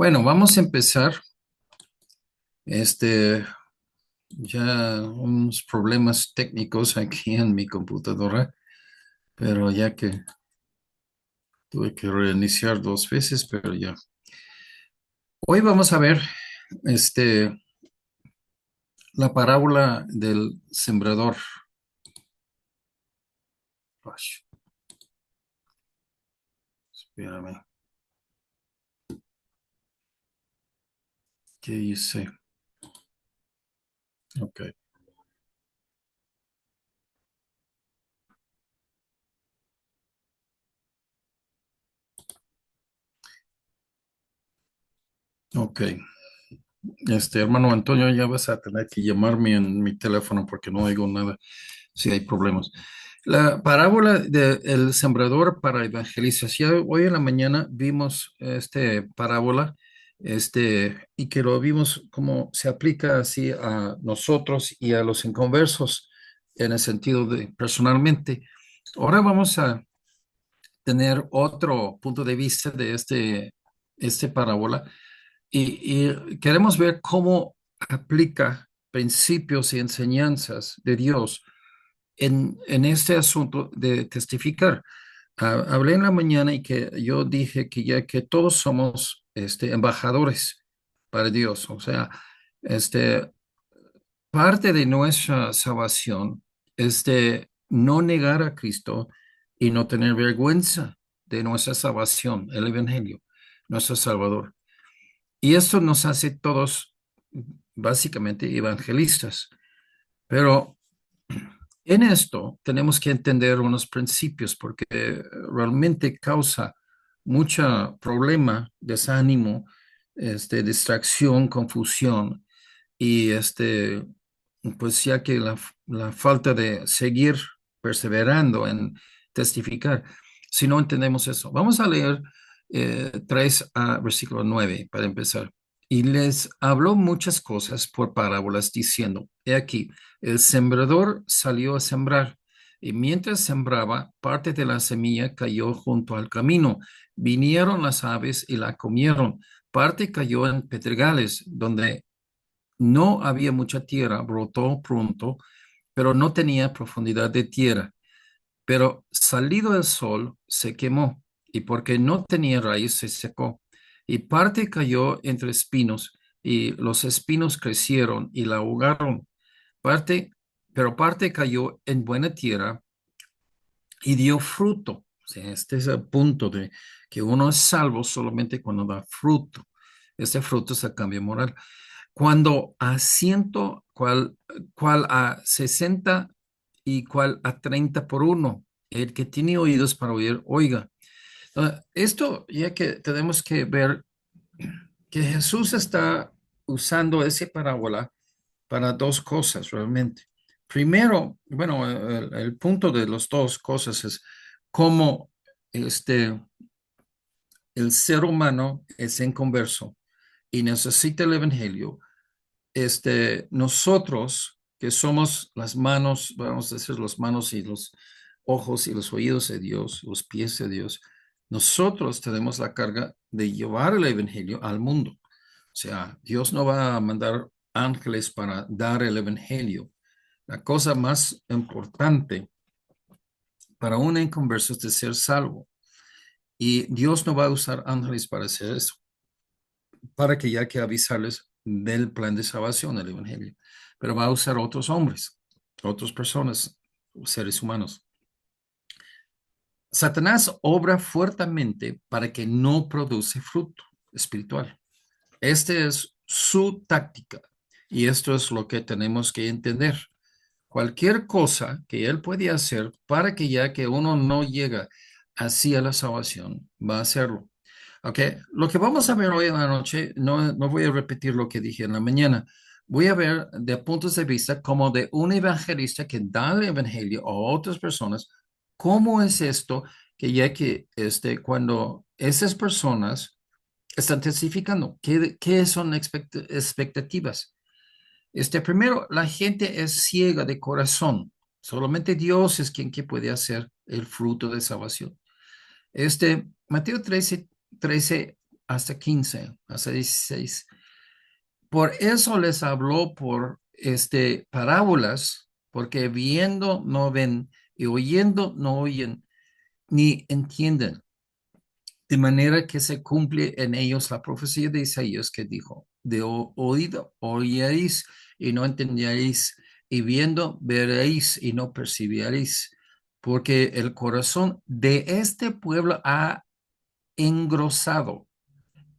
Bueno, vamos a empezar. Este, ya unos problemas técnicos aquí en mi computadora, pero ya que tuve que reiniciar dos veces, pero ya. Hoy vamos a ver, este, la parábola del sembrador. Ay, espérame, ¿qué hice? Ok, ok. Hermano Antonio, ya vas a tener que llamarme en mi teléfono porque no oigo nada si hay problemas. La parábola del sembrador para evangelización. Hoy en la mañana vimos parábola, y que lo vimos cómo se aplica así a nosotros y a los inconversos en el sentido de personalmente. Ahora vamos a tener otro punto de vista de este parábola y queremos ver cómo aplica principios y enseñanzas de Dios en este asunto de testificar. Hablé en la mañana y que yo dije que ya que todos somos embajadores para Dios, o sea, este, parte de nuestra salvación es de no negar a Cristo y no tener vergüenza de nuestra salvación, el Evangelio, nuestro Salvador. Y esto nos hace todos básicamente evangelistas. Pero en esto tenemos que entender unos principios porque realmente causa mucho problema, desánimo, distracción, confusión y pues ya que la falta de seguir perseverando en testificar, si no entendemos eso. Vamos a leer 3 a versículo 9 para empezar. Y les habló muchas cosas por parábolas diciendo, he aquí, el sembrador salió a sembrar, y mientras sembraba, parte de la semilla cayó junto al camino. Vinieron las aves y la comieron. Parte cayó en pedregales, donde no había mucha tierra, brotó pronto, pero no tenía profundidad de tierra. Pero salido el sol, se quemó, y porque no tenía raíz, se secó. Y parte cayó entre espinos, y los espinos crecieron y la ahogaron. Parte, pero parte cayó en buena tierra y dio fruto. O sea, este es el punto de que uno es salvo solamente cuando da fruto. Este fruto es el cambio moral. Cuando a ciento, cual a 60 y cual a 30 por uno. El que tiene oídos para oír, oiga. Esto ya que tenemos que ver que Jesús está usando esa parábola para dos cosas realmente. Primero, bueno, el punto de las dos cosas es cómo el ser humano es inconverso y necesita el evangelio. Nosotros que somos las manos, vamos a decir, las manos y los ojos y los oídos de Dios, los pies de Dios, nosotros tenemos la carga de llevar el evangelio al mundo. O sea, Dios no va a mandar ángeles para dar el evangelio. La cosa más importante para un inconverso es de ser salvo. Y Dios no va a usar ángeles para hacer eso, para que ya que avisarles del plan de salvación, del evangelio. Pero va a usar otros hombres, otras personas, seres humanos. Satanás obra fuertemente para que no produce fruto espiritual. Esta es su táctica y esto es lo que tenemos que entender. Cualquier cosa que él puede hacer para que ya que uno no llega así a la salvación, va a hacerlo. Ok, lo que vamos a ver hoy en la noche, no voy a repetir lo que dije en la mañana. Voy a ver de puntos de vista como de un evangelista que da el evangelio a otras personas, cómo es esto que ya que cuando esas personas están testificando, ¿qué son expectativas? Primero, la gente es ciega de corazón. Solamente Dios es quien que puede hacer el fruto de salvación. Mateo 13, 13 hasta 15, hasta 16. Por eso les habló por parábolas, porque viendo no ven y oyendo no oyen ni entienden, de manera que se cumple en ellos la profecía de Isaías que dijo, de oído oiréis y no entenderéis, y viendo veréis y no percibiréis, porque el corazón de este pueblo ha engrosado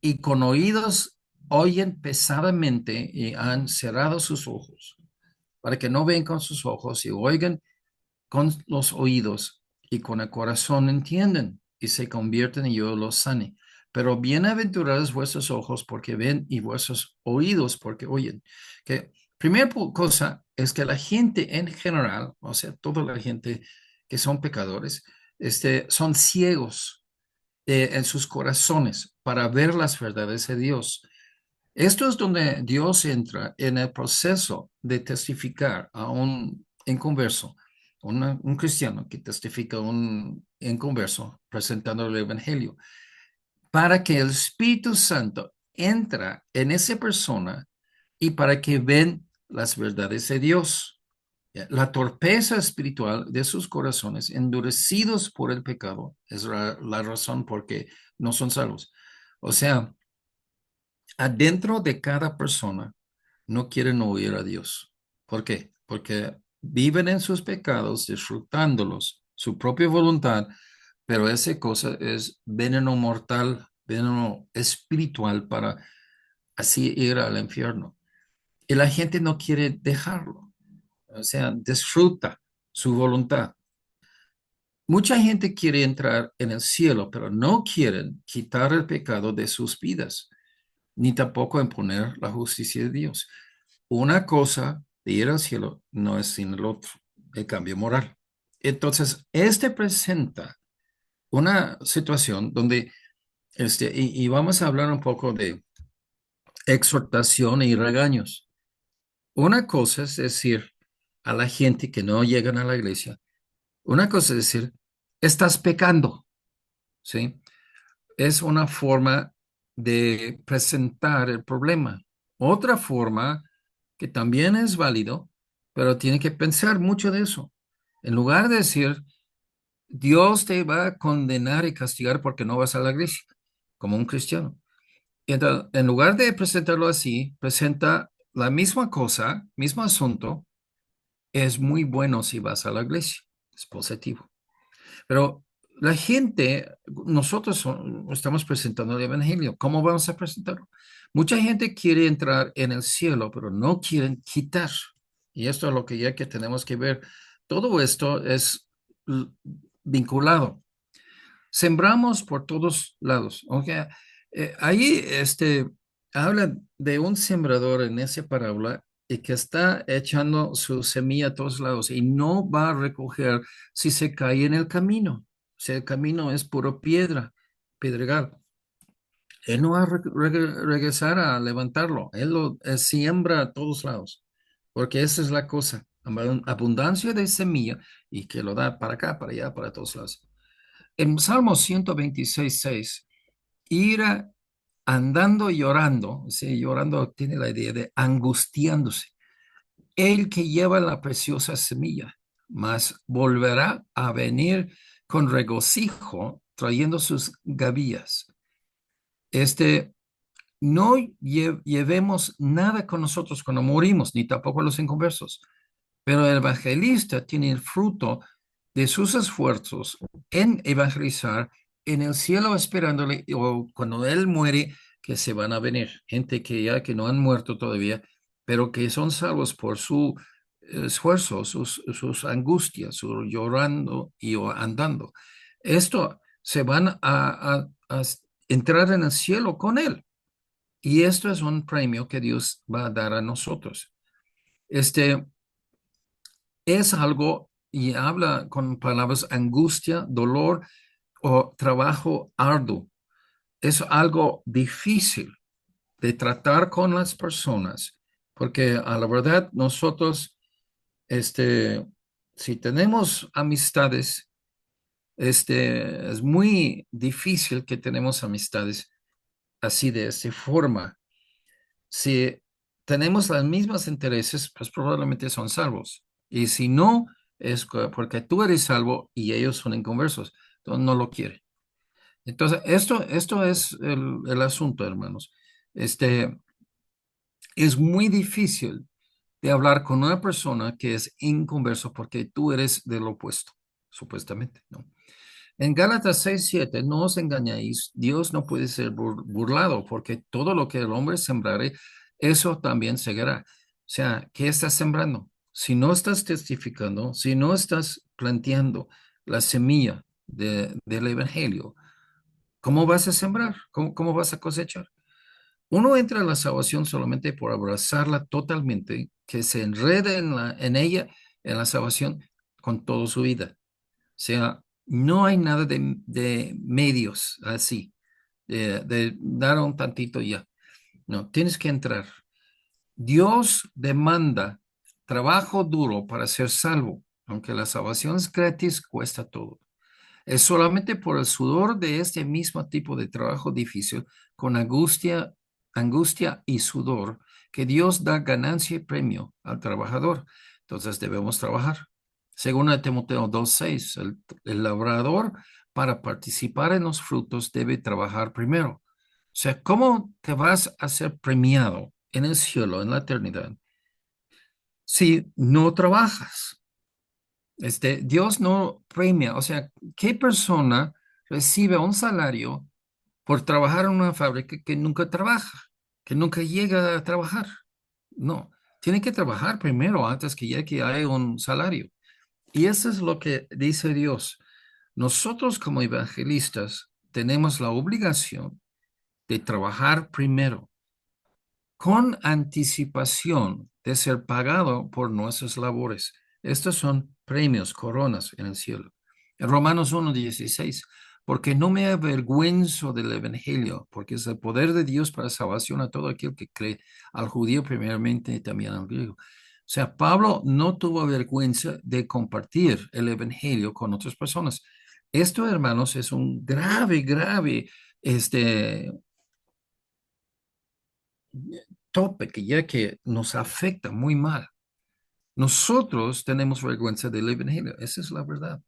y con oídos oyen pesadamente y han cerrado sus ojos, para que no ven con sus ojos y oigan con los oídos y con el corazón entienden y se convierten y yo los sane. Pero bienaventurados vuestros ojos porque ven y vuestros oídos porque oyen. Que primera cosa es que la gente en general, o sea, toda la gente que son pecadores, son ciegos en sus corazones para ver las verdades de Dios. Esto es donde Dios entra en el proceso de testificar a un inconverso, un cristiano que testifica a un inconverso presentando el Evangelio, para que el Espíritu Santo entra en esa persona y para que ven las verdades de Dios. La torpeza espiritual de sus corazones, endurecidos por el pecado, es la razón por que no son salvos. O sea, adentro de cada persona no quieren oír a Dios. ¿Por qué? Porque viven en sus pecados, disfrutándolos, su propia voluntad, pero esa cosa es veneno mortal, veneno espiritual para así ir al infierno. Y la gente no quiere dejarlo, o sea, disfruta su voluntad. Mucha gente quiere entrar en el cielo, pero no quieren quitar el pecado de sus vidas, ni tampoco imponer la justicia de Dios. Una cosa de ir al cielo no es sin el otro, el cambio moral. Entonces, presenta una situación donde, y vamos a hablar un poco de exhortación y regaños. Una cosa es decir a la gente que no llegan a la iglesia, una cosa es decir, estás pecando, ¿sí? Es una forma de presentar el problema. Otra forma que también es válido, pero tiene que pensar mucho de eso. En lugar de decir, Dios te va a condenar y castigar porque no vas a la iglesia, como un cristiano. Y entonces, en lugar de presentarlo así, presenta la misma cosa, mismo asunto, es muy bueno si vas a la iglesia, es positivo. Pero la gente, nosotros estamos presentando el Evangelio. ¿Cómo vamos a presentarlo? Mucha gente quiere entrar en el cielo, pero no quieren quitar. Y esto es lo que ya que tenemos que ver. Todo esto es l- vinculado. Sembramos por todos lados. Okay. Ahí habla de un sembrador en esa parábola y que está echando su semilla a todos lados y no va a recoger si se cae en el camino. Si el camino es puro piedra, pedregal. Él no va a regresar a levantarlo. Él lo siembra a todos lados, porque esa es la cosa. Abundancia de semilla y que lo da para acá, para allá, para todos lados. En Salmo 126:6, ir andando y llorando, sí, llorando tiene la idea de angustiándose. El que lleva la preciosa semilla, mas volverá a venir con regocijo trayendo sus gavillas. Este, no llevemos nada con nosotros cuando morimos, ni tampoco los inconversos. Pero el evangelista tiene el fruto de sus esfuerzos en evangelizar en el cielo esperándole, o cuando él muere, que se van a venir. Gente que ya que no han muerto todavía, pero que son salvos por su esfuerzo, sus angustias, su llorando y andando. Esto se van a entrar en el cielo con él. Y esto es un premio que Dios va a dar a nosotros. Este, es algo y habla con palabras angustia, dolor o trabajo arduo. Es algo difícil de tratar con las personas, porque a la verdad nosotros, si tenemos amistades, es muy difícil que tenemos amistades así de esta forma. Si tenemos los mismos intereses, pues probablemente son salvos. Y si no, es porque tú eres salvo y ellos son inconversos. Entonces no lo quiere. Entonces, esto es el asunto, hermanos. Este, es muy difícil de hablar con una persona que es inconverso porque tú eres del opuesto, supuestamente, ¿no? En Gálatas 6:7, no os engañéis, Dios no puede ser burlado, porque todo lo que el hombre sembrare, eso también segará. O sea, ¿qué estás sembrando? Si no estás testificando, si no estás planteando la semilla del evangelio, ¿cómo vas a sembrar? ¿Cómo vas a cosechar? Uno entra en la salvación solamente por abrazarla totalmente, que se enrede en ella, en la salvación, con toda su vida. O sea, no hay nada de medios así, de dar un tantito y ya. No, tienes que entrar. Dios demanda trabajo duro para ser salvo, aunque la salvación es gratis, cuesta todo. Es solamente por el sudor de este mismo tipo de trabajo difícil, con angustia y sudor, que Dios da ganancia y premio al trabajador. Entonces debemos trabajar. Según Timoteo 2:6, el labrador para participar en los frutos debe trabajar primero. O sea, ¿cómo te vas a ser premiado en el cielo, en la eternidad, si no trabajas? Dios no premia, o sea, ¿qué persona recibe un salario por trabajar en una fábrica que nunca trabaja, que nunca llega a trabajar? No, tiene que trabajar primero antes que ya que haya un salario. Y eso es lo que dice Dios. Nosotros como evangelistas tenemos la obligación de trabajar primero con anticipación de ser pagado por nuestras labores. Estos son premios, coronas en el cielo. En Romanos 1:16, porque no me avergüenzo del evangelio, porque es el poder de Dios para salvación a todo aquel que cree, al judío primeramente y también al griego. O sea, Pablo no tuvo vergüenza de compartir el evangelio con otras personas. Esto, hermanos, es un grave, este, tope que ya que nos afecta muy mal. Nosotros tenemos vergüenza del evangelio, esa es la verdad.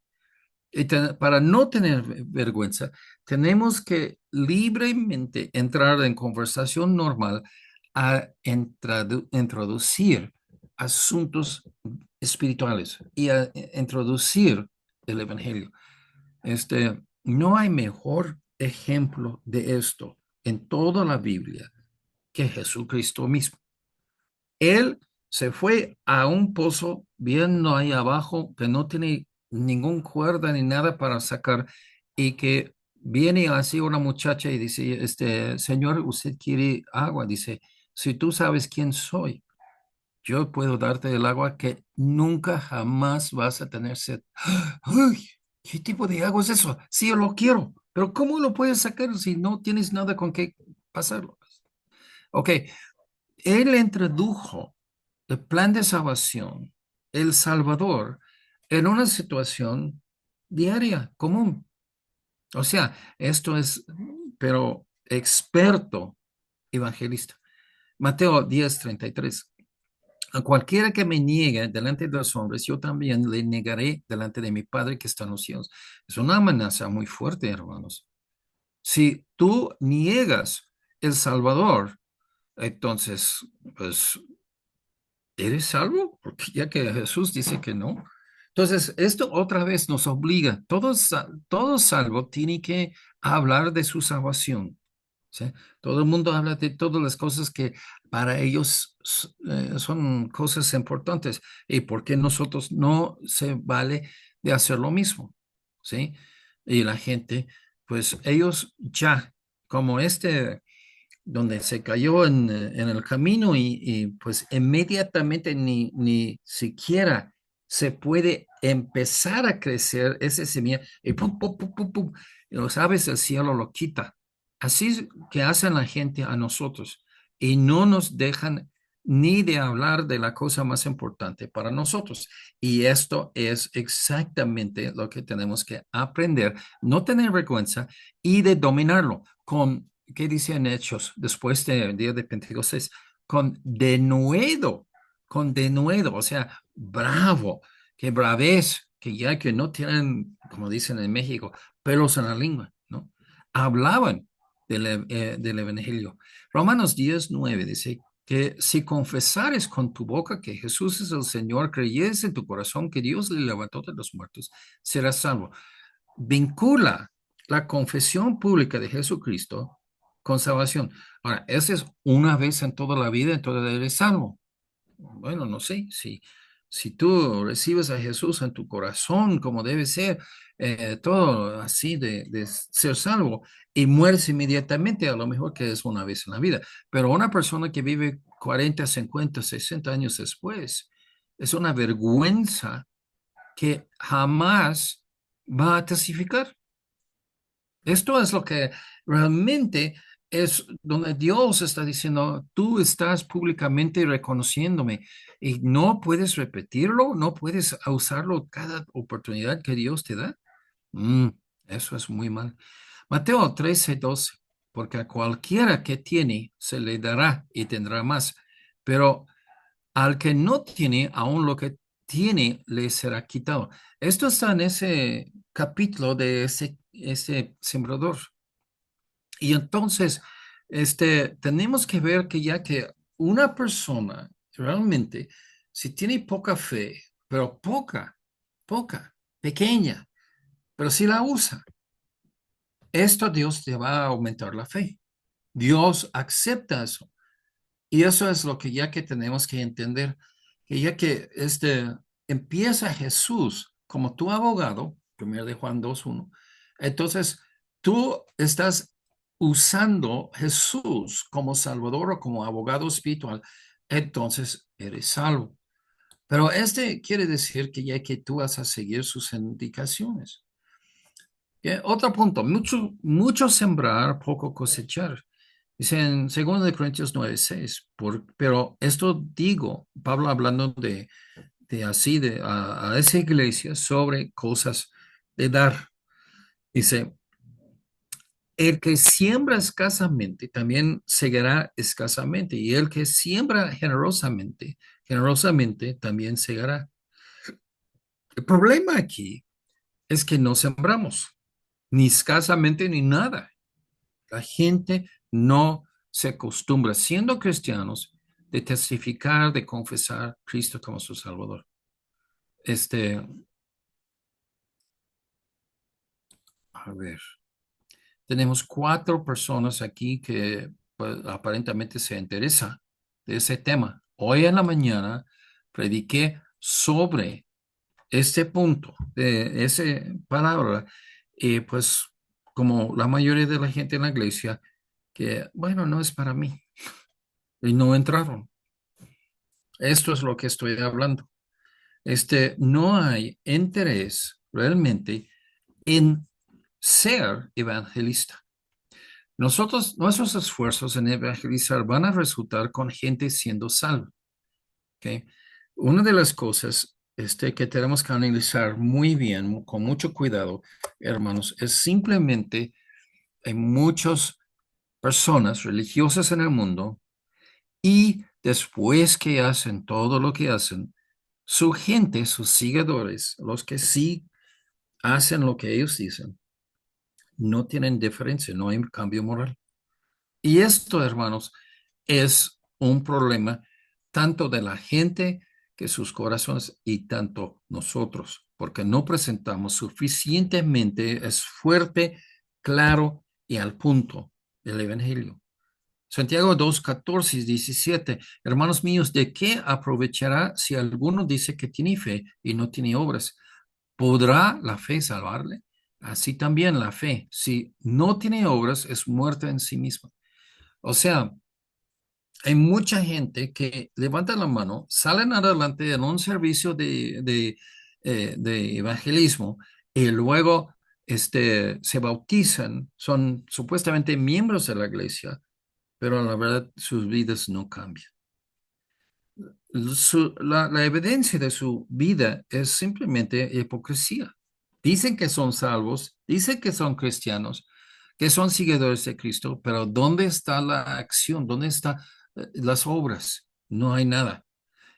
Y para no tener vergüenza, tenemos que libremente entrar en conversación normal a introducir asuntos espirituales y a introducir el evangelio. No hay mejor ejemplo de esto en toda la Biblia que Jesucristo mismo. Él se fue a un pozo viendo ahí abajo que no tiene ningún cuerda ni nada para sacar y que viene así una muchacha y dice, señor, ¿usted quiere agua? Dice, si tú sabes quién soy, yo puedo darte el agua que nunca jamás vas a tener sed. ¡Ay! ¿Qué tipo de agua es eso? Sí, yo lo quiero, pero ¿cómo lo puedes sacar si no tienes nada con qué pasarlo? Ok, él introdujo el plan de salvación, el Salvador, en una situación diaria, común. O sea, esto es, pero experto evangelista. Mateo 10:33. A cualquiera que me niegue delante de los hombres, yo también le negaré delante de mi Padre que está en los cielos. Es una amenaza muy fuerte, hermanos. Si tú niegas el Salvador, entonces, pues ¿eres salvo? Porque ya que Jesús dice que no. Entonces, esto otra vez nos obliga, todo salvo tiene que hablar de su salvación. ¿Sí? Todo el mundo habla de todas las cosas que para ellos son cosas importantes. ¿Y por qué nosotros no se vale de hacer lo mismo? ¿Sí? Y la gente, pues ellos ya, como donde se cayó en el camino pues inmediatamente ni siquiera se puede empezar a crecer esa semilla y pum, pum, pum, pum, pum, y los aves del cielo lo quita. Así es que hacen la gente a nosotros y no nos dejan ni de hablar de la cosa más importante para nosotros. Y esto es exactamente lo que tenemos que aprender, no tener vergüenza y de dominarlo con ¿qué dicen Hechos después del día de Pentecostés? Con denuedo, o sea, bravo, que bravez, que ya que no tienen, como dicen en México, pelos en la lengua, ¿no? Hablaban del Evangelio. Romanos 10:9 dice que si confesares con tu boca que Jesús es el Señor, creyes en tu corazón que Dios le levantó de los muertos, serás salvo. Vincula la confesión pública de Jesucristo con salvación. Ahora, esa es una vez en toda la vida, entonces eres salvo. Bueno, no sé, si tú recibes a Jesús en tu corazón como debe ser, todo así de ser salvo y mueres inmediatamente, a lo mejor que es una vez en la vida, pero una persona que vive 40, 50, 60 años después, es una vergüenza que jamás va a testificar. Esto es lo que realmente es donde Dios está diciendo, tú estás públicamente reconociéndome y no puedes repetirlo, no puedes usarlo cada oportunidad que Dios te da. Mm, eso es muy mal. Mateo 13:12, porque a cualquiera que tiene se le dará y tendrá más, pero al que no tiene, aún lo que tiene le será quitado. Esto está en ese capítulo de ese sembrador. Y entonces, tenemos que ver que ya que una persona realmente, si tiene poca fe, pero poca, pequeña, pero si la usa, esto Dios te va a aumentar la fe. Dios acepta eso. Y eso es lo que ya que tenemos que entender, que ya que empieza Jesús como tu abogado, 1 de Juan 2:1, entonces tú estás usando Jesús como Salvador o como abogado espiritual, entonces eres salvo. Pero quiere decir que ya que tú vas a seguir sus indicaciones. Otro punto, mucho sembrar, poco cosechar. Dice en 2 Corintios 9:6, pero esto digo, Pablo hablando de así, a esa iglesia sobre cosas de dar. Dice, el que siembra escasamente también segará escasamente, y el que siembra generosamente, generosamente también segará. El problema aquí es que no sembramos, ni escasamente ni nada. La gente no se acostumbra, siendo cristianos, de testificar, de confesar a Cristo como su Salvador. Este, a ver, tenemos 4 personas aquí que pues, aparentemente se interesa de ese tema. Hoy en la mañana prediqué sobre este punto, de esa palabra, y pues como la mayoría de la gente en la iglesia, que bueno, no es para mí, y no entraron. Esto es lo que estoy hablando. No hay interés realmente en ser evangelista. Nuestros esfuerzos en evangelizar van a resultar con gente siendo salva. ¿Ok? Una de las cosas que tenemos que analizar muy bien, con mucho cuidado, hermanos, es simplemente hay muchas personas religiosas en el mundo y después que hacen todo lo que hacen, su gente, sus seguidores, los que sí hacen lo que ellos dicen, no tienen diferencia, no hay cambio moral. Y esto, hermanos, es un problema tanto de la gente que sus corazones y tanto nosotros, porque no presentamos suficientemente, es fuerte, claro y al punto el Evangelio. Santiago 2:14 y 17. Hermanos míos, ¿de qué aprovechará si alguno dice que tiene fe y no tiene obras? ¿Podrá la fe salvarle? Así también la fe, si no tiene obras, es muerta en sí misma. O sea, hay mucha gente que levanta la mano, salen adelante en un servicio de evangelismo y luego se bautizan, son supuestamente miembros de la iglesia, pero la verdad sus vidas no cambian. La evidencia de su vida es simplemente hipocresía. Dicen que son salvos, dicen que son cristianos, que son seguidores de Cristo, pero ¿dónde está la acción? ¿Dónde están las obras? No hay nada.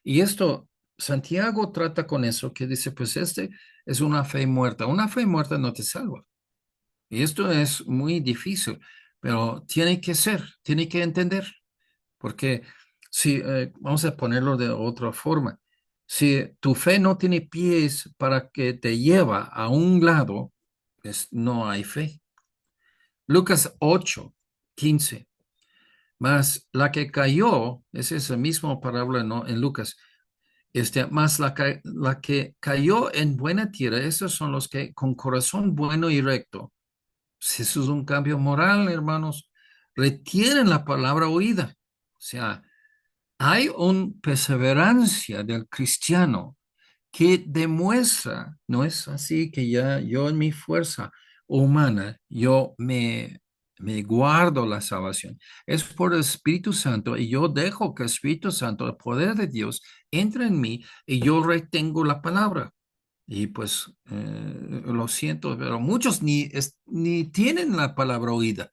Y esto, Santiago trata con eso, que dice, pues este es una fe muerta. Una fe muerta no te salva. Y esto es muy difícil, pero tiene que ser, tiene que entender, porque si, vamos a ponerlo de otra forma, si tu fe no tiene pies para que te lleva a un lado, pues no hay fe. Lucas 8:15. Más la que cayó, esa es la misma parábola, ¿no? En Lucas, más la que cayó en buena tierra, esos son los que con corazón bueno y recto, si eso es un cambio moral, hermanos, retienen la palabra oída. O sea, hay una perseverancia del cristiano que demuestra, no es así que ya yo en mi fuerza humana, me guardo la salvación. Es por el Espíritu Santo y yo dejo que el Espíritu Santo, el poder de Dios, entre en mí y yo retengo la palabra. Y pues lo siento, pero muchos ni tienen la palabra oída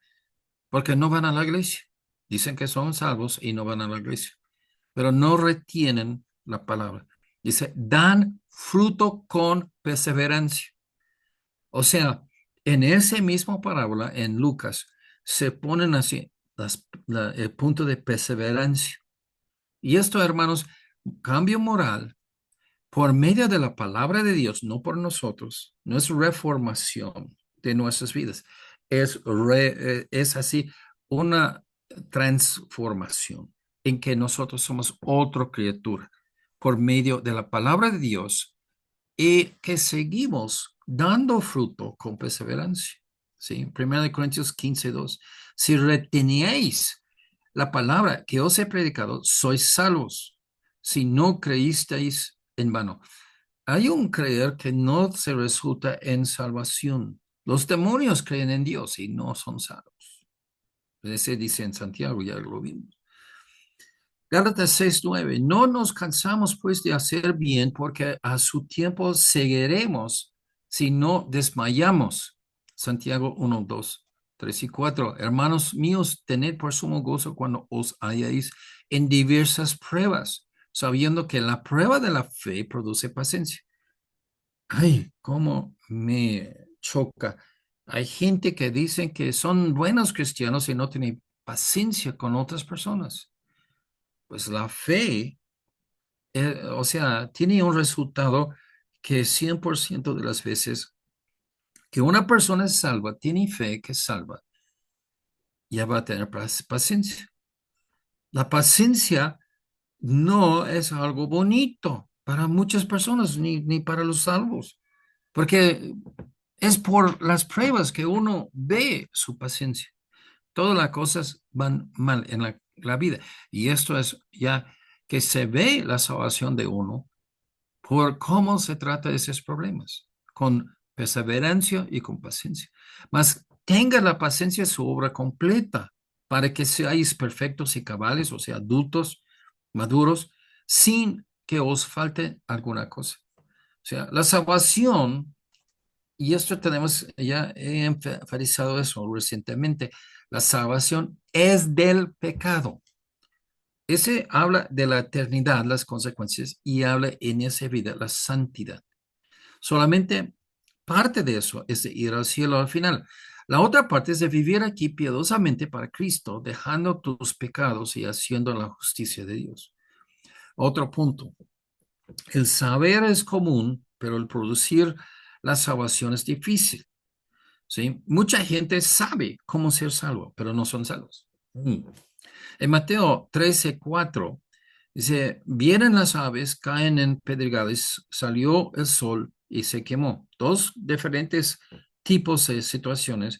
porque no van a la iglesia. Dicen que son salvos y no van a la iglesia, pero no retienen la palabra. Dice, dan fruto con perseverancia. O sea, en ese mismo parábola, en Lucas, se ponen así el punto de perseverancia. Y esto, hermanos, cambio moral por medio de la palabra de Dios, no por nosotros, no es reformación de nuestras vidas, es así una transformación en que nosotros somos otra criatura por medio de la palabra de Dios y que seguimos dando fruto con perseverancia. ¿Sí? 1 Corintios 15:2. Si reteníais la palabra que os he predicado, sois salvos. Si no creísteis en vano. Hay un creer que no se resulta en salvación. Los demonios creen en Dios y no son salvos. Ese dice en Santiago, ya lo vimos. Gálatas 6:9. No nos cansamos pues de hacer bien, porque a su tiempo seguiremos si no desmayamos. Santiago 1, 2, 3 y 4. Hermanos míos, tened por sumo gozo cuando os halláis en diversas pruebas, sabiendo que la prueba de la fe produce paciencia. Ay, cómo me choca. Hay gente que dicen que son buenos cristianos y no tienen paciencia con otras personas. Pues la fe, o sea, tiene un resultado que 100% de las veces que una persona es salva, tiene fe que es salva, ya va a tener paciencia. La paciencia no es algo bonito para muchas personas, ni para los salvos, porque es por las pruebas que uno ve su paciencia. Todas las cosas van mal en la vida. Y esto es ya que se ve la salvación de uno por cómo se trata de esos problemas, con perseverancia y con paciencia. Mas tenga la paciencia su obra completa para que seáis perfectos y cabales, o sea, adultos, maduros, sin que os falte alguna cosa. O sea, la salvación, y esto tenemos, ya he enfatizado eso recientemente, la salvación es del pecado. Ese habla de la eternidad, las consecuencias, y habla en esa vida, la santidad. Solamente parte de eso es de ir al cielo al final. La otra parte es de vivir aquí piadosamente para Cristo, dejando tus pecados y haciendo la justicia de Dios. Otro punto, el saber es común, pero el producir la salvación es difícil. ¿Sí? Mucha gente sabe cómo ser salvo, pero no son salvos. En Mateo 13:4 dice, vienen las aves, caen en pedregales, salió el sol y se quemó. Dos diferentes tipos de situaciones,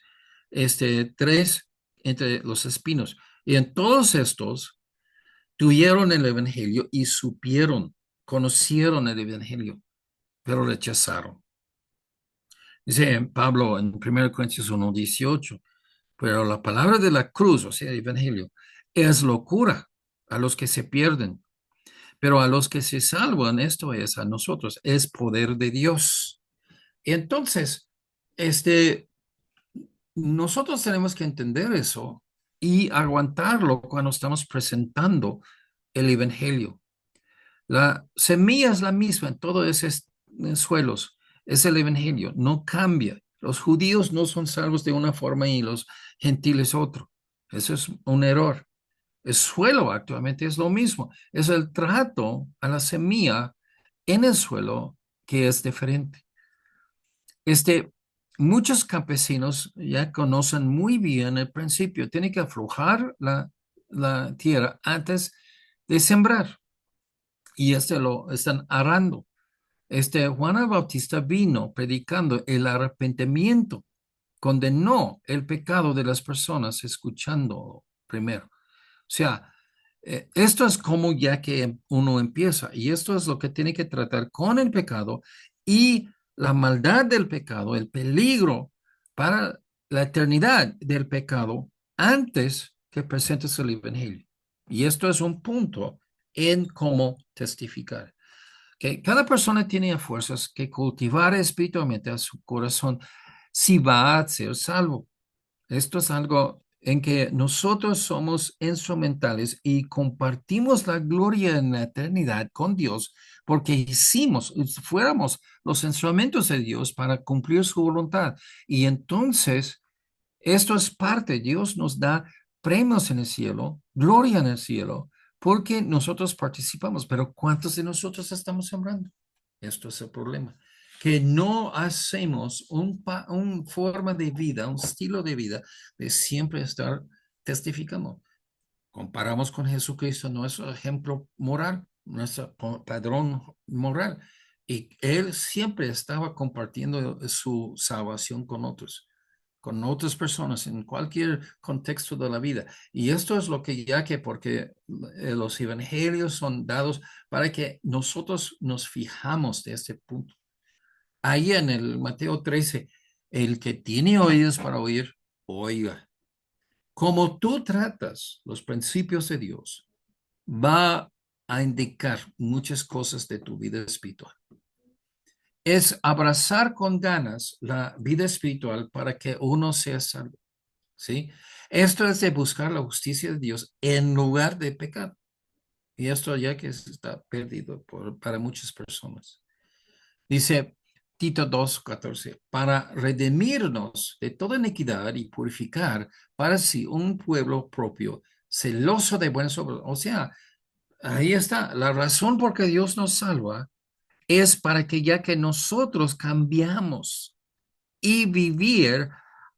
tres entre los espinos. Y en todos estos tuvieron el evangelio y supieron, conocieron el evangelio, pero rechazaron. Dice Pablo en 1 Corintios 1:18, pero la palabra de la cruz, o sea, el evangelio, es locura a los que se pierden, pero a los que se salvan, esto es a nosotros, es poder de Dios. Entonces, este, nosotros tenemos que entender eso y aguantarlo cuando estamos presentando el evangelio. La semilla es la misma en todos esos suelos, es el evangelio, no cambia. Los judíos no son salvos de una forma y los gentiles otro. Eso es un error. El suelo actualmente es lo mismo, es el trato a la semilla en el suelo que es diferente. Este, muchos campesinos ya conocen muy bien el principio. Tienen que aflojar la tierra antes de sembrar y lo están arando. Juan el Bautista vino predicando el arrepentimiento, condenó el pecado de las personas escuchando primero. O sea, esto es como ya que uno empieza y esto es lo que tiene que tratar con el pecado y la maldad del pecado, el peligro para la eternidad del pecado antes que presentes el evangelio. Y esto es un punto en cómo testificar. Que cada persona tiene fuerzas que cultivar espiritualmente a su corazón si va a ser salvo. Esto es algo en que nosotros somos instrumentales y compartimos la gloria en la eternidad con Dios porque fuéramos los instrumentos de Dios para cumplir su voluntad. Y entonces, esto es parte, Dios nos da premios en el cielo, gloria en el cielo, porque nosotros participamos, pero ¿cuántos de nosotros estamos sembrando? Esto es el problema, que no hacemos un forma de vida, un estilo de vida de siempre estar testificando. Comparamos con Jesucristo, nuestro ejemplo moral, nuestro padrón moral, y él siempre estaba compartiendo su salvación con otras personas en cualquier contexto de la vida. Y esto es lo que ya que porque los evangelios son dados para que nosotros nos fijamos de este punto. Ahí en el Mateo 13, el que tiene oídos para oír, oiga. Como tú tratas los principios de Dios, va a indicar muchas cosas de tu vida espiritual. Es abrazar con ganas la vida espiritual para que uno sea salvo. ¿Sí? Esto es de buscar la justicia de Dios en lugar de pecar. Y esto ya que está perdido para muchas personas. Dice Tito 2:14, para redimirnos de toda iniquidad y purificar para sí un pueblo propio, celoso de buenas obras. O sea, ahí está. La razón por que Dios nos salva es para que ya que nosotros cambiamos y vivir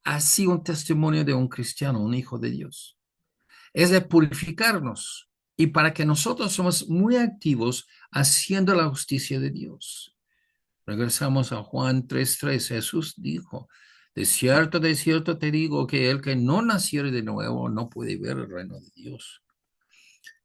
así un testimonio de un cristiano, un hijo de Dios. Es de purificarnos y para que nosotros somos muy activos haciendo la justicia de Dios. Regresamos a Juan 3:3. Jesús dijo, de cierto te digo que el que no naciere de nuevo no puede ver el reino de Dios.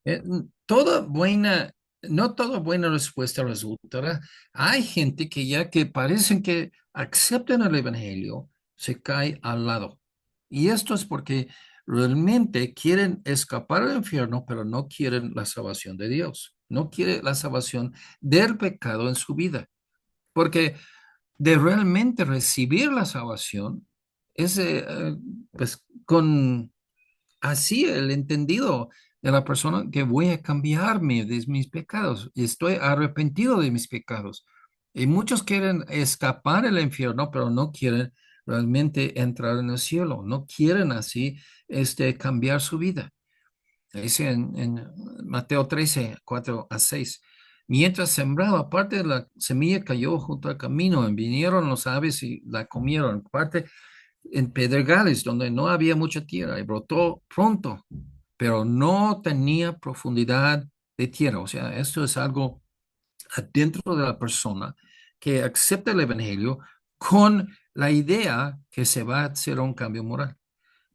Eh, toda buena, no toda buena respuesta resultará. Hay gente que ya que parecen que aceptan el evangelio, se cae al lado. Y esto es porque realmente quieren escapar al infierno, pero no quieren la salvación de Dios. No quiere la salvación del pecado en su vida. Porque de realmente recibir la salvación es pues con así el entendido de la persona que voy a cambiarme de mis pecados y estoy arrepentido de mis pecados. Y muchos quieren escapar del infierno, pero no quieren realmente entrar en el cielo, no quieren así cambiar su vida. Dice en Mateo 13:4-6. Mientras sembraba, parte de la semilla cayó junto al camino, y vinieron los aves y la comieron. Parte en pedregales donde no había mucha tierra y brotó pronto, pero no tenía profundidad de tierra. O sea, esto es algo adentro de la persona que acepta el evangelio con la idea que se va a hacer un cambio moral.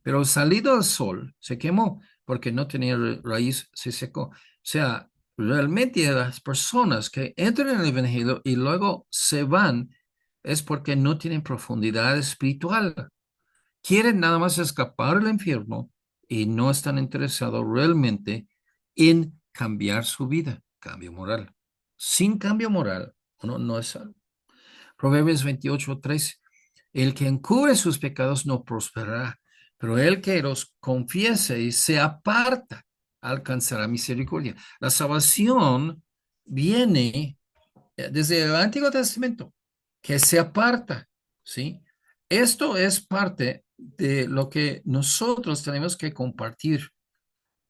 Pero salido al sol, se quemó porque no tenía raíz, se secó. O sea, realmente las personas que entran en el evangelio y luego se van es porque no tienen profundidad espiritual. Quieren nada más escapar del infierno y no están interesados realmente en cambiar su vida, cambio moral. Sin cambio moral, uno no es salvo. Proverbios 28:13. El que encubre sus pecados no prosperará, pero el que los confiese y se aparta alcanzará misericordia. La salvación viene desde el Antiguo Testamento, que se aparta, ¿sí? Esto es parte de lo que nosotros tenemos que compartir.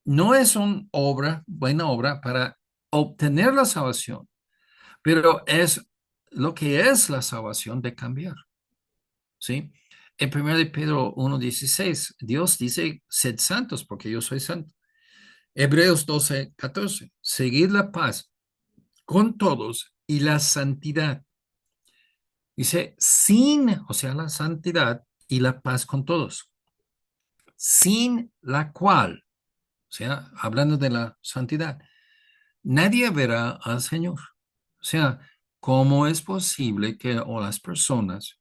No es una obra, buena obra para obtener la salvación, pero es lo que es la salvación de cambiar, ¿sí? En 1 de Pedro 1:16, Dios dice, sed santos porque yo soy santo. Hebreos 12:14, seguid la paz con todos y la santidad. Dice, o sea, la santidad y la paz con todos, sin la cual, o sea, hablando de la santidad, nadie verá al Señor. O sea, ¿cómo es posible que o las personas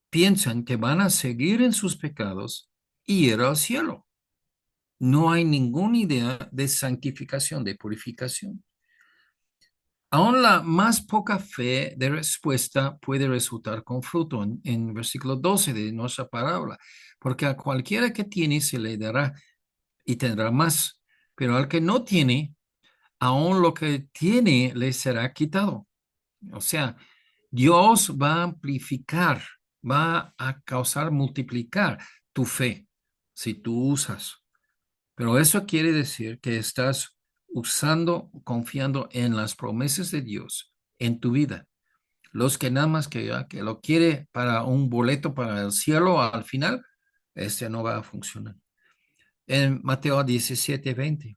piensan que van a seguir en sus pecados y ir al cielo? No hay ninguna idea de santificación, de purificación. Aún la más poca fe de respuesta puede resultar con fruto en versículo 12 de nuestra parábola, porque a cualquiera que tiene se le dará y tendrá más, pero al que no tiene, aún lo que tiene le será quitado. O sea, Dios va a amplificar, va a causar multiplicar tu fe si tú usas. Pero eso quiere decir que estás usando, confiando en las promesas de Dios en tu vida. Los que nada más que lo quiere para un boleto para el cielo al final, este no va a funcionar. En Mateo 17:20,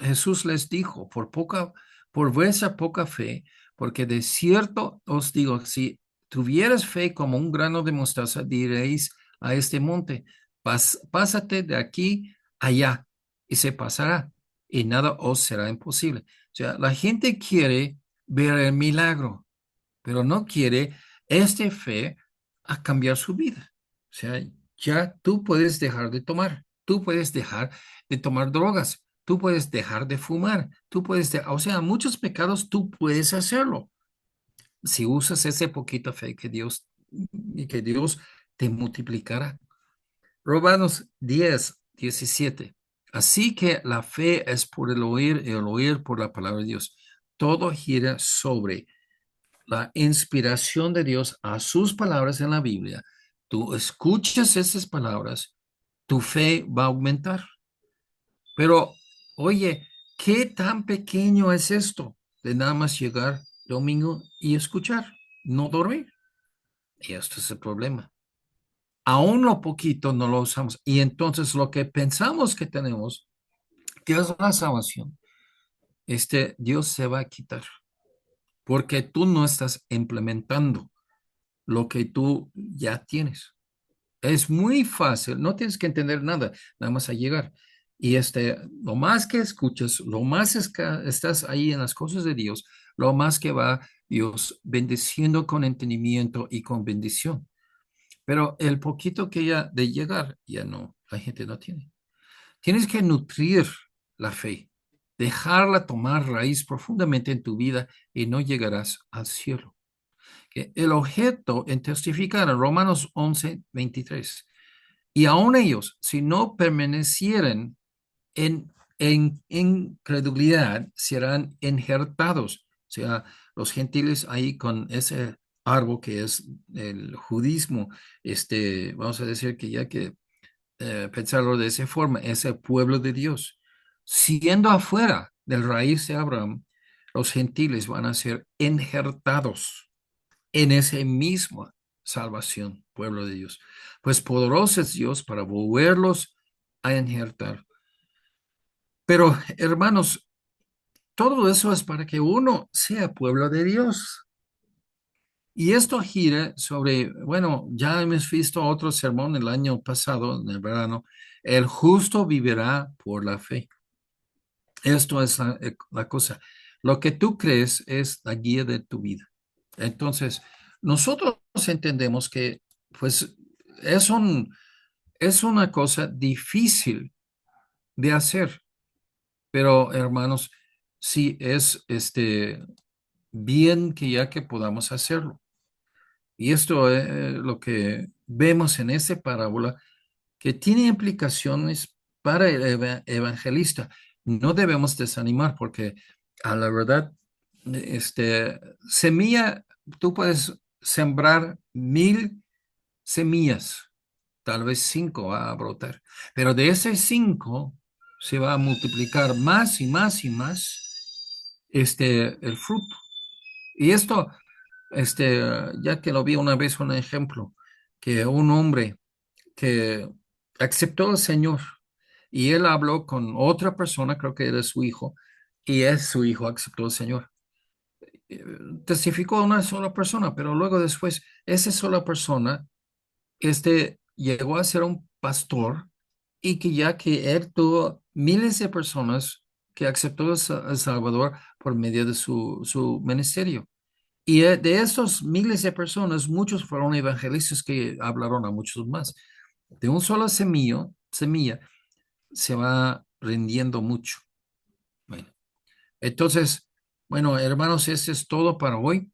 Jesús les dijo, por vuestra poca fe, porque de cierto os digo, si tuvieras fe como un grano de mostaza, diréis a este monte, pásate de aquí allá, y se pasará, y nada os será imposible. O sea, la gente quiere ver el milagro, pero no quiere esta fe a cambiar su vida. O sea, ya tú puedes dejar de tomar, tú puedes dejar de tomar drogas, tú puedes dejar de fumar, o sea, muchos pecados tú puedes hacerlo si usas ese poquito fe que Dios te multiplicará. Romanos 10:17. Así que la fe es por el oír y el oír por la palabra de Dios. Todo gira sobre la inspiración de Dios a sus palabras en la Biblia. Tú escuchas esas palabras, tu fe va a aumentar. Pero, oye, ¿qué tan pequeño es esto de nada más llegar domingo y escuchar, no dormir? Y esto es el problema. Aún lo poquito no lo usamos. Y entonces lo que pensamos que tenemos, que es la salvación, Dios se va a quitar porque tú no estás implementando lo que tú ya tienes. Es muy fácil, no tienes que entender nada, nada más a llegar. Y lo más que escuchas, lo más estás ahí en las cosas de Dios, lo más que va Dios bendiciendo con entendimiento y con bendición. Pero el poquito que ya de llegar, ya no, la gente no tiene. Tienes que nutrir la fe, dejarla tomar raíz profundamente en tu vida y no llegarás al cielo. Que el objeto en testificar en Romanos 11:23. Y aun ellos, si no permanecieren en incredulidad, serán injertados. O sea, los gentiles ahí con ese árbol que es el judismo, vamos a decir que ya que pensarlo de esa forma, es el pueblo de Dios. Siendo afuera del raíz de Abraham, los gentiles van a ser injertados en esa misma salvación, pueblo de Dios. Pues poderoso es Dios para volverlos a injertar. Pero, hermanos, todo eso es para que uno sea pueblo de Dios. Y esto gira sobre, bueno, ya hemos visto otro sermón el año pasado, en el verano, el justo vivirá por la fe. Esto es la cosa. Lo que tú crees es la guía de tu vida. Entonces, nosotros entendemos que, pues, es es una cosa difícil de hacer, pero hermanos, sí es bien que ya que podamos hacerlo. Y esto es lo que vemos en esa parábola que tiene implicaciones para el evangelista. No debemos desanimar porque a la verdad, semilla, tú puedes sembrar 1,000 semillas, tal vez 5 va a brotar, pero de esas 5 se va a multiplicar más y más y más el fruto. Y esto, ya que lo vi una vez, un ejemplo, que un hombre que aceptó al Señor y él habló con otra persona, creo que era su hijo, y es su hijo aceptó al Señor. Eh, Testificó a una sola persona, pero luego después, esa sola persona, llegó a ser un pastor y que ya que él tuvo miles de personas que aceptó a Salvador por medio de su ministerio. Y de esos miles de personas, muchos fueron evangelistas que hablaron a muchos más. De un solo semilla se va rindiendo mucho. Bueno, entonces, bueno, hermanos, eso es todo para hoy.